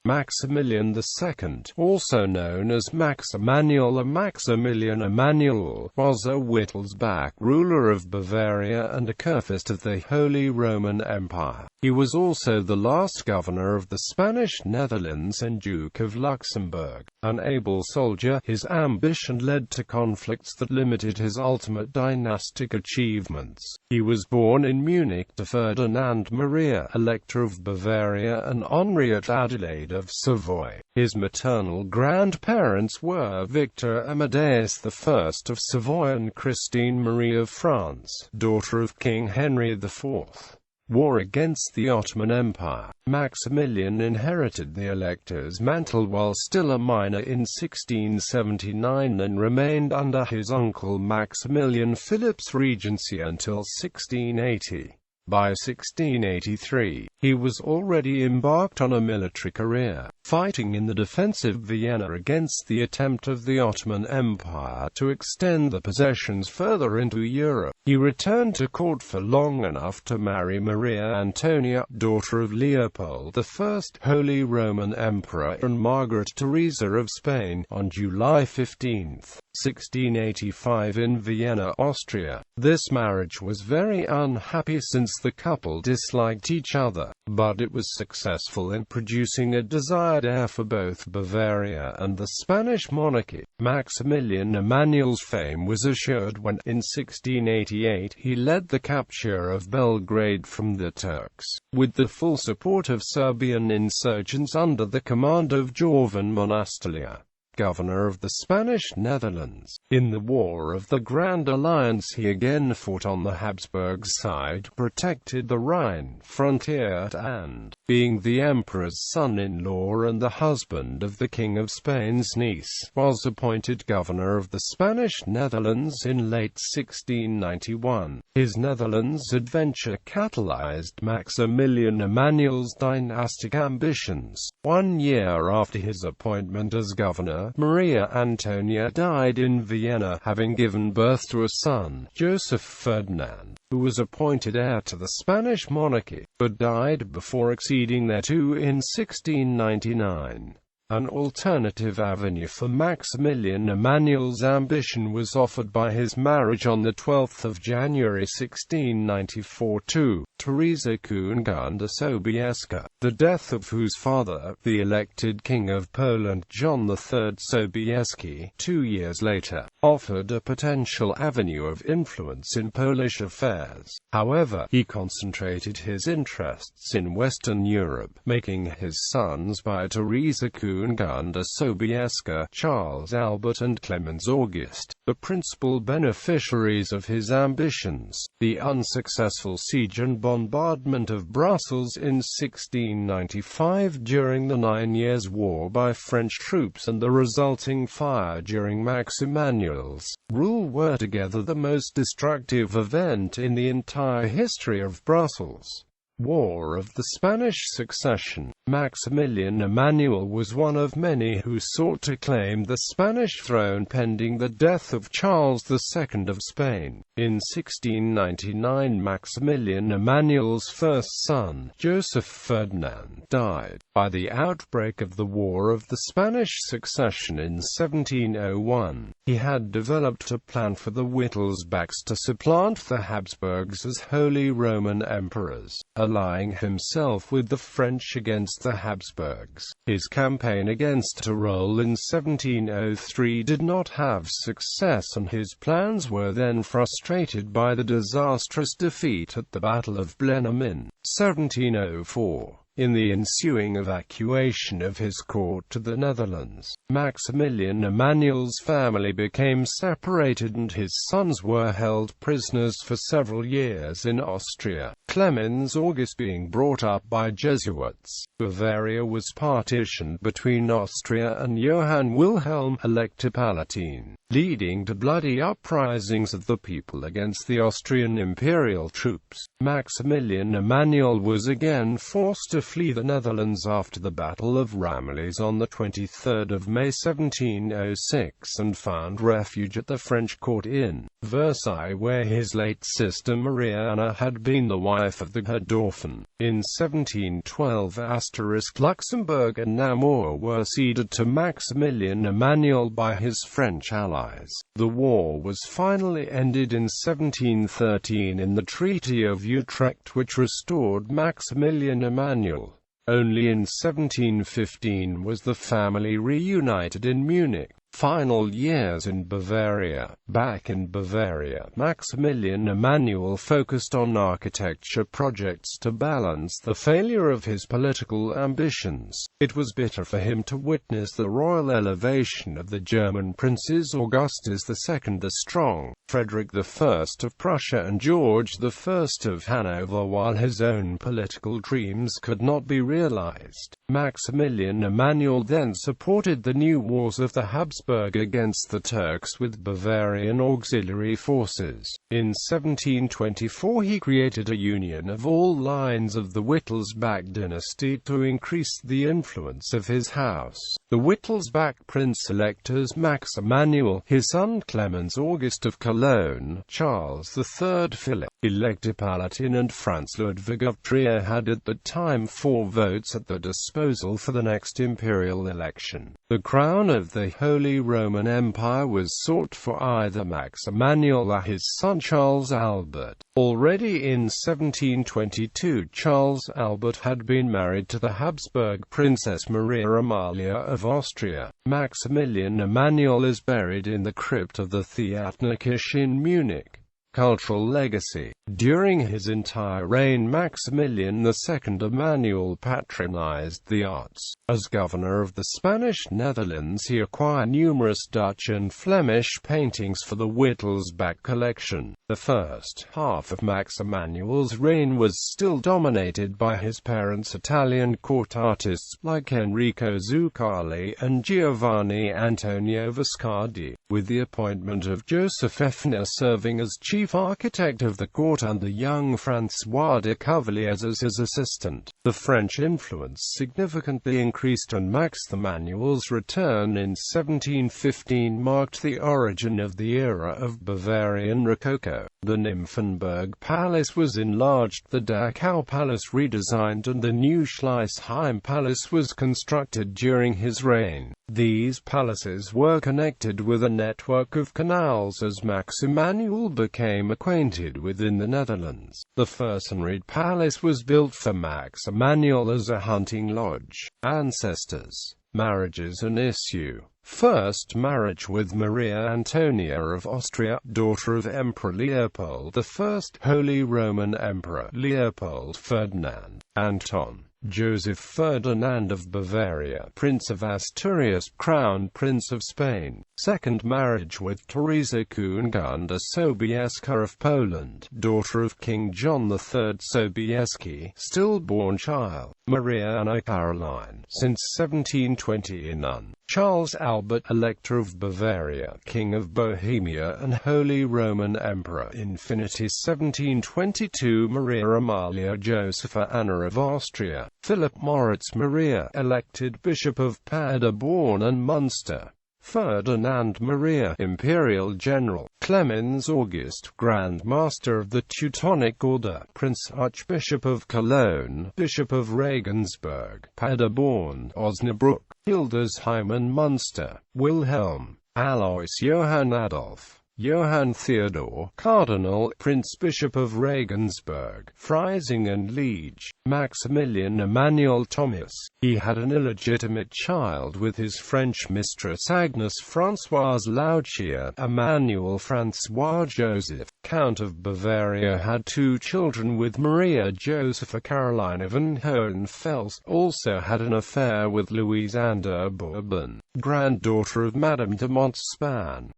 Maximilian II, also known as Max Emanuel or Maximilian Emanuel, was a Wittelsbach ruler of Bavaria and a Kurfürst of the Holy Roman Empire. He was also the last governor of the Spanish Netherlands and Duke of Luxembourg. An able soldier, his ambition led to conflicts that limited his ultimate dynastic achievements. He was born in Munich to Ferdinand Maria, Elector of Bavaria, and Henriette Adelaide of Savoy. His maternal grandparents were Victor Amadeus I of Savoy and Christine Marie of France, daughter of King Henry IV. War against the Ottoman Empire. Maximilian inherited the elector's mantle while still a minor in 1679 and remained under his uncle Maximilian Philip's regency until 1680. By 1683, he was already embarked on a military career, fighting in the defense of Vienna against the attempt of the Ottoman Empire to extend the possessions further into Europe. He returned to court for long enough to marry Maria Antonia, daughter of Leopold I, Holy Roman Emperor, and Margaret Theresa of Spain, on July 15, 1685 in Vienna, Austria. This marriage was very unhappy since the couple disliked each other, but it was successful in producing a desired heir for both Bavaria and the Spanish monarchy. Maximilian Emanuel's fame was assured when, in 1688, he led the capture of Belgrade from the Turks, with the full support of Serbian insurgents under the command of Jovan Monastelia, governor of the Spanish Netherlands. In the War of the Grand Alliance he again fought on the Habsburg side, protected the Rhine frontier, and, being the emperor's son-in-law and the husband of the King of Spain's niece, was appointed governor of the Spanish Netherlands in late 1691. His Netherlands adventure catalyzed Maximilian Emanuel's dynastic ambitions. 1 year after his appointment as governor, Maria Antonia died in Vienna, having given birth to a son, Joseph Ferdinand, who was appointed heir to the Spanish monarchy, but died before acceding thereto in 1699. An alternative avenue for Maximilian Emanuel's ambition was offered by his marriage on 12 January 1694 to Teresa Kunigunde Sobieska, the death of whose father, the elected King of Poland John III Sobieski, 2 years later, offered a potential avenue of influence in Polish affairs. However, he concentrated his interests in Western Europe, making his sons by Teresa Kunigunde Sobieska, Charles Albert and Clemens August, the principal beneficiaries of his ambitions. The unsuccessful siege and bombardment of Brussels in 1695 during the 9 Years' War by French troops and the resulting fire during Max Emanuel's rule were together the most destructive event in the entire history of Brussels. War of the Spanish Succession. Maximilian Emanuel was one of many who sought to claim the Spanish throne pending the death of Charles II of Spain. In 1699 Maximilian Emanuel's first son, Joseph Ferdinand, died. By the outbreak of the War of the Spanish Succession in 1701, he had developed a plan for the Wittelsbachs to supplant the Habsburgs as Holy Roman Emperors, allying himself with the French against the Habsburgs. His campaign against Tyrol in 1703 did not have success and his plans were then frustrated by the disastrous defeat at the Battle of Blenheim in 1704. In the ensuing evacuation of his court to the Netherlands, Maximilian Emanuel's family became separated and his sons were held prisoners for several years in Austria, Clemens August being brought up by Jesuits. Bavaria was partitioned between Austria and Johann Wilhelm, Elector Palatine. leading to bloody uprisings of the people against the Austrian imperial troops. Maximilian Emanuel was again forced to flee the Netherlands after the Battle of Ramillies on 23 May 1706 and found refuge at the French court in Versailles, where his late sister Maria had been the wife of the head dauphin. In 1712 Luxembourg and Namur were ceded to Maximilian Emanuel by his French allies. The war was finally ended in 1713 in the Treaty of Utrecht, which restored Maximilian Emanuel. Only in 1715 was the family reunited in Munich. Final years in Bavaria. Back in Bavaria, Maximilian Emanuel focused on architecture projects to balance the failure of his political ambitions. It was bitter for him to witness the royal elevation of the German princes Augustus II the Strong, Frederick I of Prussia and George I of Hanover, while his own political dreams could not be realized. Maximilian Emanuel then supported the new wars of the Habsburg against the Turks with Bavarian auxiliary forces. In 1724 he created a union of all lines of the Wittelsbach dynasty to increase the influence of his house. The Wittelsbach prince-electors Max Emanuel, his son Clemens August of Cologne, Charles III Philip, Elector Palatine and Franz Ludwig of Trier had at the time 4 votes at the disposal for the next imperial election. The crown of the Holy Roman Empire was sought for either Max Emanuel or his son Charles Albert. Already in 1722 Charles Albert had been married to the Habsburg Princess Maria Amalia of Austria. Maximilian Emanuel is buried in the crypt of the Theatnerkirche in Munich. Cultural legacy. During his entire reign, Maximilian II Emanuel patronized the arts. As governor of the Spanish Netherlands, he acquired numerous Dutch and Flemish paintings for the Wittelsbach collection. The first half of Max Emanuel's reign was still dominated by his parents' Italian court artists like Enrico Zuccalli and Giovanni Antonio Viscardi, with the appointment of Joseph Effner serving as chief architect of the court and the young François de Cavaliers as his assistant. The French influence significantly increased, and Max Emanuel's return in 1715 marked the origin of the era of Bavarian Rococo. The Nymphenburg Palace was enlarged, the Dachau Palace redesigned, and the new Schleißheim Palace was constructed during his reign. These palaces were connected with a network of canals as Max Emanuel became acquainted within the Netherlands. The Fürstenried Palace was built for Max Emanuel as a hunting lodge. Ancestors, marriages and issue. First marriage with Maria Antonia of Austria, daughter of Emperor Leopold I, Holy Roman Emperor Leopold Ferdinand, Anton, Joseph Ferdinand of Bavaria, Prince of Asturias, Crown Prince of Spain. Second marriage with Teresa Kungunda Sobieska of Poland, daughter of King John III Sobieski, stillborn child, Maria Anna Caroline, since 1720 in Nun. Charles Albert, Elector of Bavaria, King of Bohemia and Holy Roman Emperor, Infinity 1722 Maria Amalia Josepha Anna of Austria, Philip Moritz Maria, elected Bishop of Paderborn and Munster. Ferdinand Maria, Imperial General, Clemens August, Grand Master of the Teutonic Order, Prince Archbishop of Cologne, Bishop of Regensburg, Paderborn, Osnabrück, Hildesheim and Munster, Wilhelm, Alois Johann Adolf, Johann Theodor, Cardinal, Prince Bishop of Regensburg, Freising and Liege, Maximilian Emanuel Thomas. He had an illegitimate child with his French mistress Agnes Françoise Lauchier. Emmanuel François Joseph, Count of Bavaria, had 2 children with Maria Josepha Caroline von Hohenfels, also had an affair with Louise Ander Bourbon, granddaughter of Madame de Montespan.